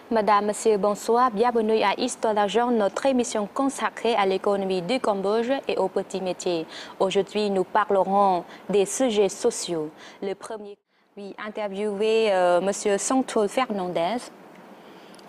Madame, Monsieur, bonsoir. Bienvenue à Histoire d'argent, notre émission consacrée à l'économie du Cambodge et aux petits métiers. Aujourd'hui, nous parlerons des sujets sociaux. Le premier, oui, interviewer Monsieur Songthul Fernandez,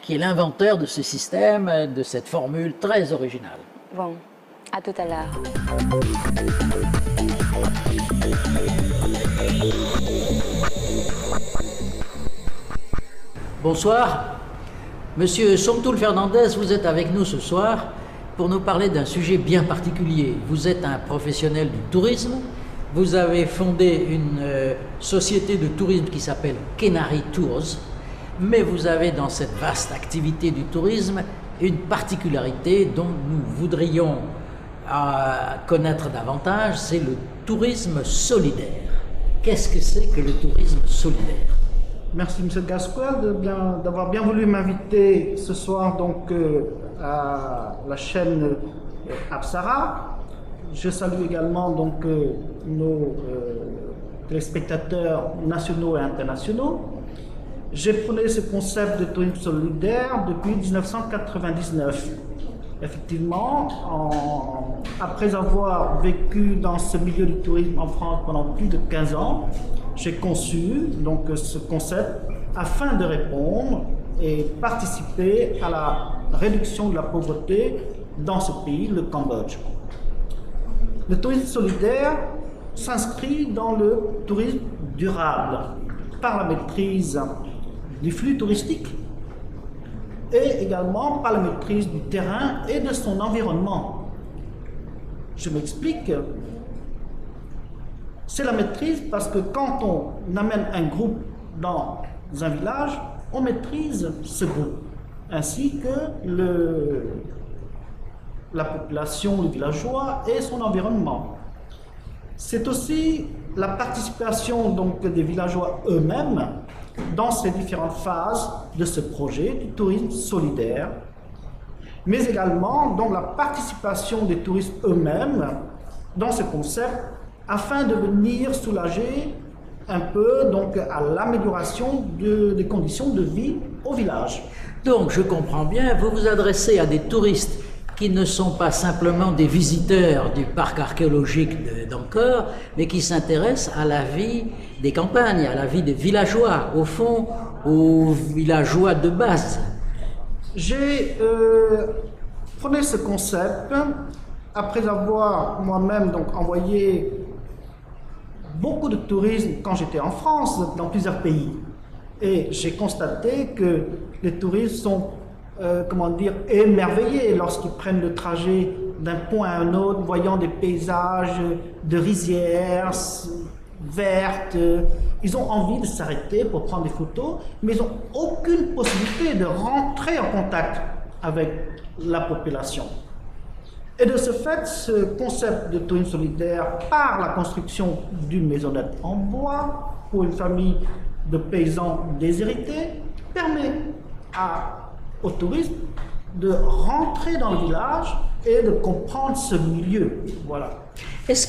qui est l'inventeur de ce système, de cette formule très originale. Bon, à tout à l'heure. Bonsoir. Monsieur Songthul Fernandez, vous êtes avec nous ce soir pour nous parler d'un sujet bien particulier. Vous êtes un professionnel du tourisme. Vous avez fondé une société de tourisme qui s'appelle Kenari Tours. Mais vous avez dans cette vaste activité du tourisme une particularité dont nous voudrions connaître davantage, c'est le tourisme solidaire. Qu'est-ce que c'est que le tourisme solidaire? Merci M. Gasquel d'avoir bien voulu m'inviter ce soir donc, à la chaîne Apsara. Je salue également donc, nos téléspectateurs nationaux et internationaux. J'ai prôné ce concept de tourisme solidaire depuis 1999. Effectivement, après avoir vécu dans ce milieu du tourisme en France pendant plus de 15 ans, j'ai conçu donc ce concept afin de répondre et participer à la réduction de la pauvreté dans ce pays, le Cambodge. Le tourisme solidaire s'inscrit dans le tourisme durable par la maîtrise du flux touristique et également par la maîtrise du terrain et de son environnement. Je m'explique. C'est la maîtrise parce que quand on amène un groupe dans un village, on maîtrise ce groupe, ainsi que la population, le villageois et son environnement. C'est aussi la participation donc, des villageois eux-mêmes dans ces différentes phases de ce projet du tourisme solidaire, mais également donc, la participation des touristes eux-mêmes dans ce concept afin de venir soulager un peu donc, à l'amélioration des conditions de vie au village. Donc, je comprends bien, vous vous adressez à des touristes qui ne sont pas simplement des visiteurs du parc archéologique d'Angkor, mais qui s'intéressent à la vie des campagnes, à la vie des villageois, au fond, aux villageois de base. J'ai prôné ce concept après avoir moi-même donc envoyé beaucoup de tourisme quand j'étais en France, dans plusieurs pays. Et j'ai constaté que les touristes sont émerveillés lorsqu'ils prennent le trajet d'un point à un autre, voyant des paysages de rizières vertes. Ils ont envie de s'arrêter pour prendre des photos, mais ils n'ont aucune possibilité de rentrer en contact avec la population. Et de ce fait, ce concept de tourisme solidaire par la construction d'une maisonnette en bois pour une famille de paysans déshérités permet aux touristes de rentrer dans le village et de comprendre ce milieu. Voilà. Est-ce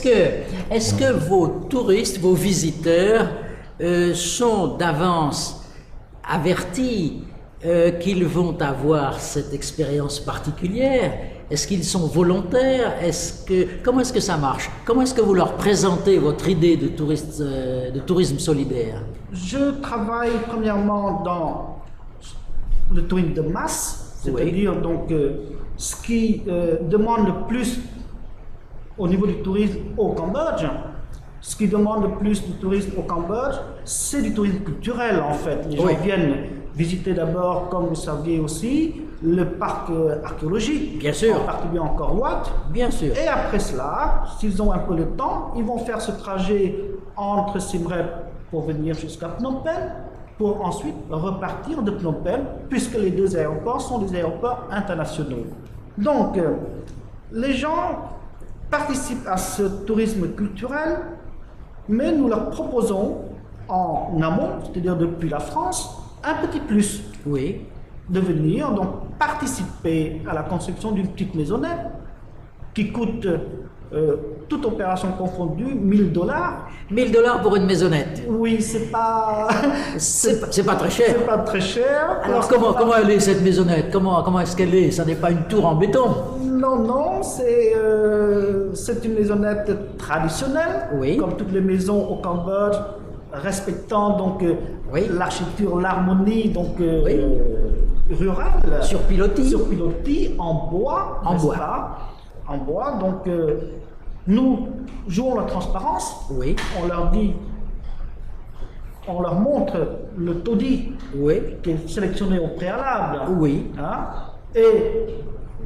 que vos touristes, vos visiteurs sont d'avance avertis qu'ils vont avoir cette expérience particulière? Est-ce qu'ils sont volontaires? Comment est-ce que ça marche? Comment est-ce que vous leur présentez votre idée de tourisme solidaire? Je travaille premièrement dans le tourisme de masse, c'est-à-dire donc ce qui demande le plus au niveau du tourisme au Cambodge. Ce qui demande le plus du tourisme au Cambodge, c'est du tourisme culturel en fait. Les gens viennent visiter d'abord, comme vous saviez aussi, le parc archéologique, bien sûr, en particulier en Angkor Wat. Bien sûr. Et après cela, s'ils ont un peu de temps, ils vont faire ce trajet entre Siem Reap pour venir jusqu'à Phnom Penh, pour ensuite repartir de Phnom Penh, puisque les deux aéroports sont des aéroports internationaux. Donc, les gens participent à ce tourisme culturel, mais nous leur proposons en amont, c'est-à-dire depuis la France, un petit plus. Oui. De venir donc participer à la construction d'une petite maisonnette qui coûte toute opération confondue, 1000 dollars. 1000 dollars pour une maisonnette. Oui, c'est pas... C'est pas très cher. C'est pas très cher. Alors comment elle est cette maisonnette? Comment est-ce qu'elle est? Ça n'est pas une tour en béton? Non, c'est une maisonnette traditionnelle, Oui. comme toutes les maisons au Cambodge, respectant donc Oui. l'architecture, l'harmonie donc Oui. rurale. Sur pilotis. Sur pilotis, en bois. En n'est-ce bois. pas? En bois. Donc nous jouons la transparence. Oui. On leur montre le taudis Oui. qui est sélectionné au préalable. Oui. Hein, et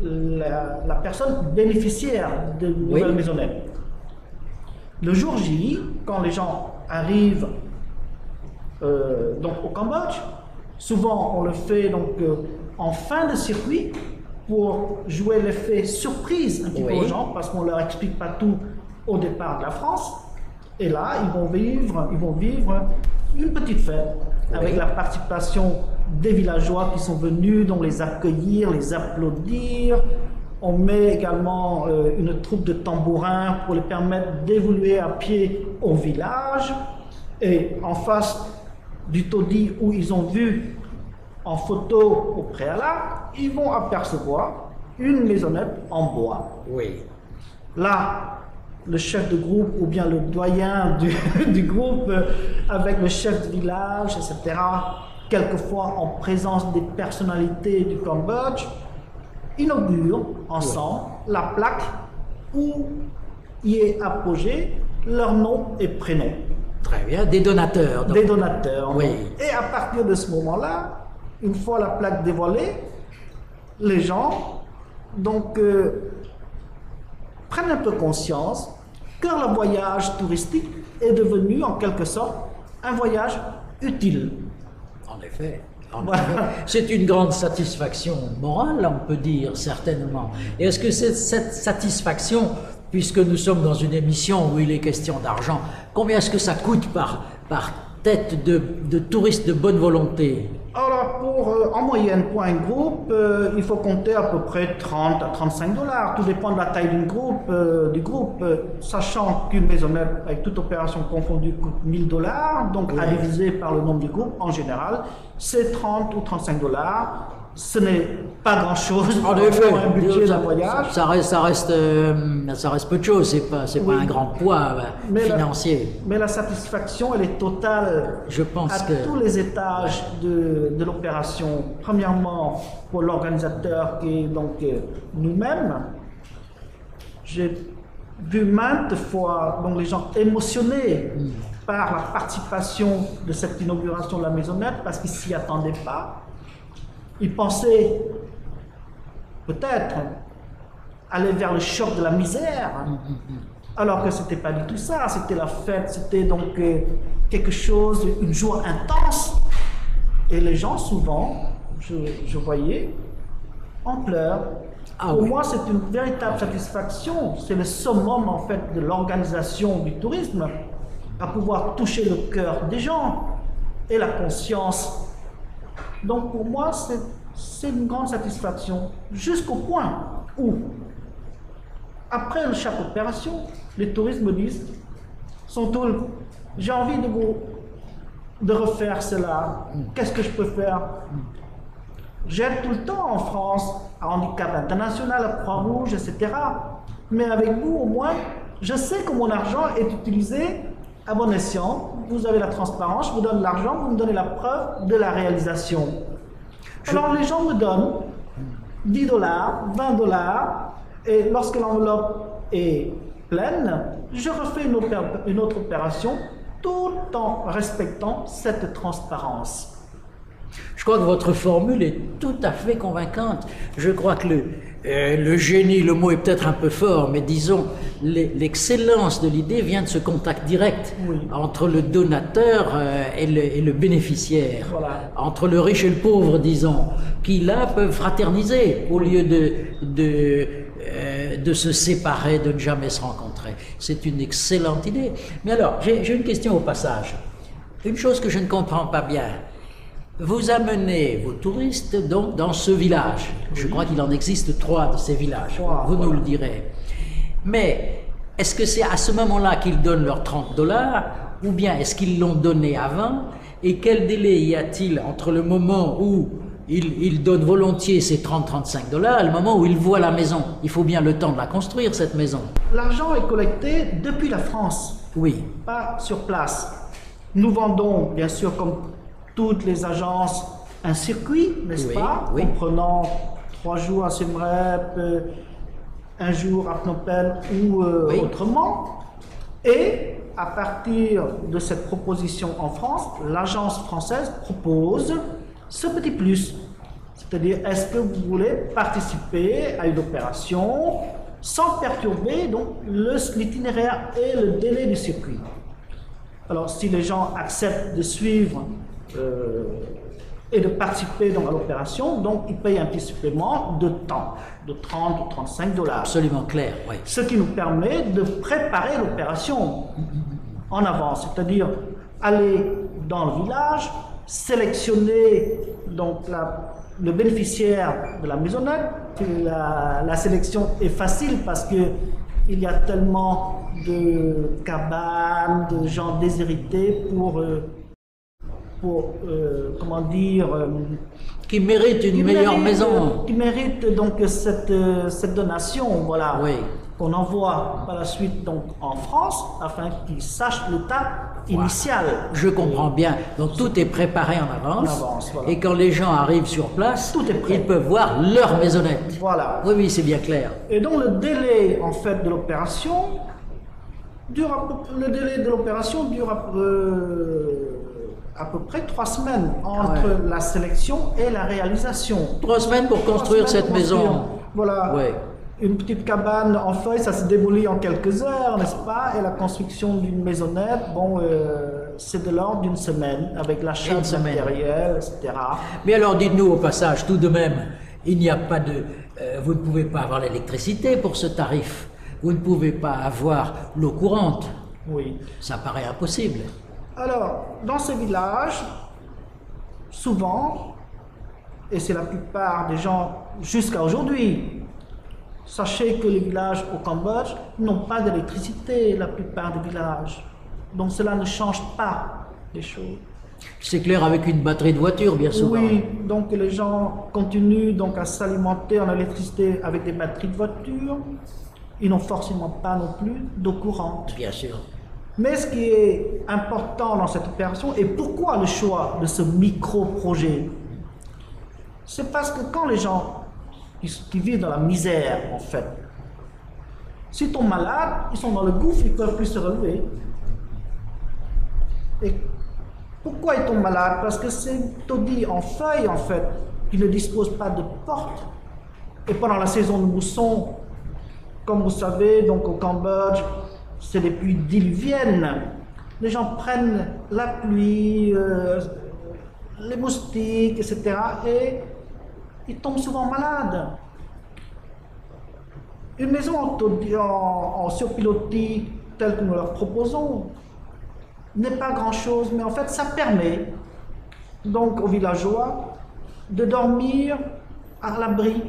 la personne bénéficiaire de nouvelles maisonnettes. Le jour J, quand les gens arrivent donc au Cambodge, souvent on le fait donc en fin de circuit pour jouer l'effet surprise un petit peu aux gens, parce qu'on leur explique pas tout au départ de la France. Et là, ils vont vivre une petite fête avec la participation des villageois qui sont venus, donc les accueillir, les applaudir. On met également une troupe de tambourins pour les permettre d'évoluer à pied au village. Et en face du taudis où ils ont vu en photo au préalable, ils vont apercevoir une maisonnette en bois. Oui. Là, le chef de groupe ou bien le doyen du groupe avec le chef de village, etc., quelquefois en présence des personnalités du Cambodge, inaugurent ensemble la plaque où y est apposé leur nom et prénom. Très bien, des donateurs. Donc. Des donateurs. Oui. Et à partir de ce moment-là, une fois la plaque dévoilée, les gens donc prennent un peu conscience que le voyage touristique est devenu en quelque sorte un voyage utile. En effet. Voilà. C'est une grande satisfaction morale, on peut dire, certainement. Et est-ce que cette satisfaction, puisque nous sommes dans une émission où il est question d'argent, combien est-ce que ça coûte par tête de touristes de bonne volonté? Alors, en moyenne, pour un groupe, il faut compter à peu près 30 à 35 dollars. Tout dépend de la taille du groupe, sachant qu'une maisonnette, avec toute opération confondue, coûte 1000 dollars. Donc, à diviser par le nombre du groupe, en général, c'est 30 ou 35 dollars. Ce n'est pas grand-chose pour un budget d'un voyage. Ça reste peu de choses, c'est pas un grand poids financier. Mais la satisfaction, elle est totale. Je pense à tous les étages de l'opération. Premièrement, pour l'organisateur qui est donc nous-mêmes. J'ai vu maintes fois donc, les gens émotionnés par la participation de cette inauguration de la maisonnette parce qu'ils ne s'y attendaient pas. Ils pensaient peut-être aller vers le choc de la misère, alors que ce n'était pas du tout ça, c'était la fête, c'était donc quelque chose, une joie intense. Et les gens, souvent, je voyais, en pleurs. Pour moi, c'est une véritable satisfaction, c'est le summum en fait de l'organisation du tourisme, à pouvoir toucher le cœur des gens et la conscience. Donc pour moi, c'est une grande satisfaction, jusqu'au point où, après chaque opération, les touristes me disent, Sontoul, j'ai envie de refaire cela, qu'est-ce que je peux faire? J'aide tout le temps en France, à Handicap International, à Croix-Rouge, etc. Mais avec vous, au moins, je sais que mon argent est utilisé à bon escient. Vous avez la transparence, je vous donne l'argent, vous me donnez la preuve de la réalisation. Alors les gens me donnent 10 dollars, 20 dollars, et lorsque l'enveloppe est pleine, je refais une autre opération tout en respectant cette transparence. Je crois que votre formule est tout à fait convaincante. Je crois que le génie, le mot est peut-être un peu fort, mais disons, l'excellence de l'idée vient de ce contact direct entre le donateur et le bénéficiaire, entre le riche et le pauvre, disons, qui là peuvent fraterniser au lieu de se séparer, de ne jamais se rencontrer. C'est une excellente idée. Mais alors, j'ai une question au passage. Une chose que je ne comprends pas bien. Vous amenez vos touristes donc dans ce village. Je crois qu'il en existe 3 de ces villages. Vous nous le direz. Mais est-ce que c'est à ce moment-là qu'ils donnent leurs 30 dollars ou bien est-ce qu'ils l'ont donné avant? Et quel délai y a-t-il entre le moment où ils donnent volontiers ces 30-35 dollars et le moment où ils voient la maison? Il faut bien le temps de la construire, cette maison. L'argent est collecté depuis la France, Oui, pas sur place. Nous vendons, bien sûr, comme toutes les agences, un circuit, n'est-ce Oui, pas, oui. comprenant 3 jours à Siem Reap, 1 jour à Phnom Penh ou Oui. autrement. Et à partir de cette proposition en France, l'agence française propose ce petit plus. C'est-à-dire, est-ce que vous voulez participer à une opération sans perturber donc l'itinéraire et le délai du circuit? Alors, si les gens acceptent de suivre et de participer donc, à l'opération, donc ils payent un petit supplément de temps, de 30 ou 35 dollars. absolument clair, oui. Ce qui nous permet de préparer l'opération en avance, c'est-à-dire aller dans le village, sélectionner donc le bénéficiaire de la maisonnette. La sélection est facile parce que il y a tellement de cabanes, de gens déshérités pour comment dire, Qui mérite une meilleure maison. qui mérite donc cette donation, voilà, Oui. qu'on envoie par la suite donc en France afin qu'ils sachent l'état initial. Je comprends bien. Donc tout est préparé en avance. En avance, voilà. Et quand les gens arrivent sur place, Tout est prêt. ils peuvent voir leur maisonnette. Voilà. Oui, oui, c'est bien clair. Et donc le délai en fait de l'opération dure à peu près 3 semaines entre la sélection et la réalisation. 3 semaines pour 3 construire semaines cette pour construire. maison. Voilà. Ouais. Une petite cabane en feuilles, ça se démolit en quelques heures, n'est-ce pas? Et la construction d'une maisonnette, bon, c'est de l'ordre d'une semaine, avec l'achat Une de semaine. matériel, etc. Mais alors dites-nous au passage, tout de même, il n'y a pas de... vous ne pouvez pas avoir l'électricité pour ce tarif. Vous ne pouvez pas avoir l'eau courante. Oui. Ça paraît impossible. Alors, dans ces villages, souvent, et c'est la plupart des gens jusqu'à aujourd'hui, sachez que les villages au Cambodge n'ont pas d'électricité, la plupart des villages. Donc cela ne change pas les choses. C'est clair avec une batterie de voiture, bien souvent. Oui, donc les gens continuent donc à s'alimenter en électricité avec des batteries de voiture. Ils n'ont forcément pas non plus d'eau courante. Bien sûr. Mais ce qui est important dans cette opération, et pourquoi le choix de ce micro-projet, c'est parce que quand les gens qui vivent dans la misère, en fait, s'ils tombent malades, ils sont dans le gouffre, ils ne peuvent plus se relever. Et pourquoi ils tombent malades? Parce que c'est taudis en feuilles, en fait, qui ne disposent pas de porte. Et pendant la saison de mousson, comme vous savez, donc au Cambodge, c'est des pluies diluviennes. Les gens prennent la pluie, les moustiques, etc. Et ils tombent souvent malades. Une maison en surpilotis telle que nous leur proposons n'est pas grand-chose, mais en fait ça permet donc aux villageois de dormir à l'abri.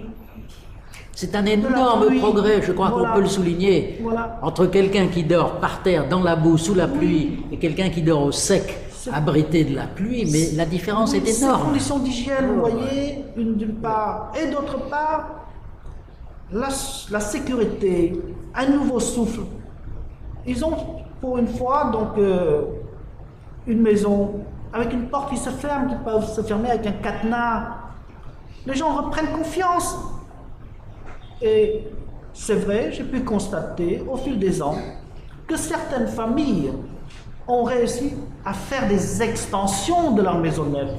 C'est un énorme pluie. progrès, je crois Voilà. qu'on peut le souligner, Voilà. entre quelqu'un qui dort par terre, dans la boue, sous la pluie, et quelqu'un qui dort au sec, abrité de la pluie, mais la différence est Ces énorme. conditions d'hygiène, vous voyez, d'une part, et d'autre part, la sécurité, un nouveau souffle. Ils ont pour une fois donc une maison avec une porte qui se ferme, qui peut se fermer avec un cadenas. Les gens reprennent confiance. Et c'est vrai, j'ai pu constater au fil des ans que certaines familles ont réussi à faire des extensions de leur maisonnette.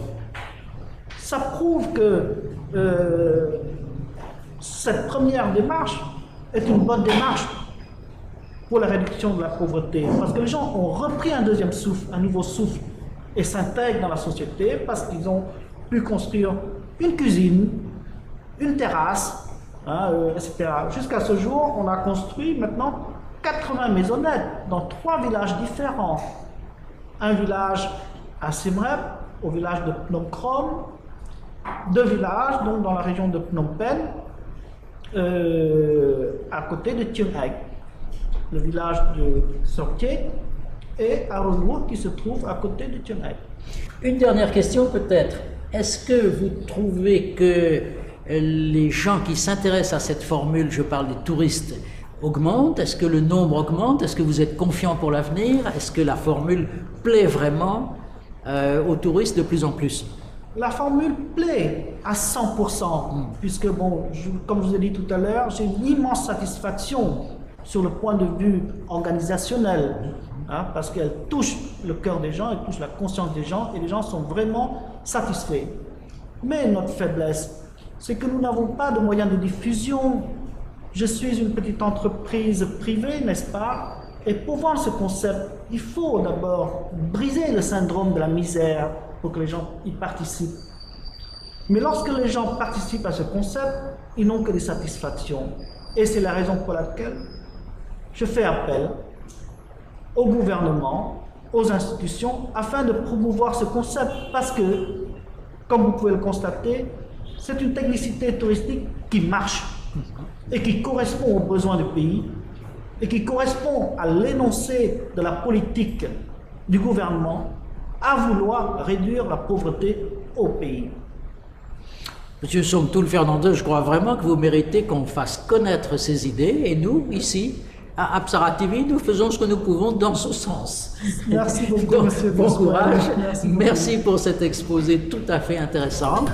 Ça prouve que cette première démarche est une bonne démarche pour la réduction de la pauvreté. Parce que les gens ont repris un deuxième souffle, un nouveau souffle, et s'intègrent dans la société parce qu'ils ont pu construire une cuisine, une terrasse, etc. Jusqu'à ce jour, on a construit maintenant 80 maisonnettes dans 3 villages différents. Un village à Siem Reap, au village de Phnom Krom, 2 villages donc dans la région de Phnom Penh, à côté de Thieu Hek. le village de Sortier, et à Renour, qui se trouve à côté de Thionville. Une dernière question peut-être. Est-ce que vous trouvez que les gens qui s'intéressent à cette formule, je parle des touristes, augmentent? Est-ce que le nombre augmente? Est-ce que vous êtes confiant pour l'avenir? Est-ce que la formule plaît vraiment aux touristes de plus en plus? La formule plaît à 100%, puisque, bon, comme je vous ai dit tout à l'heure, j'ai une immense satisfaction sur le point de vue organisationnel, parce qu'elle touche le cœur des gens, elle touche la conscience des gens, et les gens sont vraiment satisfaits. Mais notre faiblesse, c'est que nous n'avons pas de moyens de diffusion. Je suis une petite entreprise privée, n'est-ce pas? Et pour vendre ce concept, il faut d'abord briser le syndrome de la misère pour que les gens y participent. Mais lorsque les gens participent à ce concept, ils n'ont que des satisfactions. Et c'est la raison pour laquelle je fais appel au gouvernement, aux institutions, afin de promouvoir ce concept. Parce que, comme vous pouvez le constater, c'est une technicité touristique qui marche et qui correspond aux besoins du pays et qui correspond à l'énoncé de la politique du gouvernement à vouloir réduire la pauvreté au pays. Monsieur Somtoul Fernandez, je crois vraiment que vous méritez qu'on fasse connaître ces idées, et nous, ici, à Apsara TV, nous faisons ce que nous pouvons dans ce sens. Merci beaucoup, Donc, monsieur. bon courage. Merci pour cet exposé tout à fait intéressant.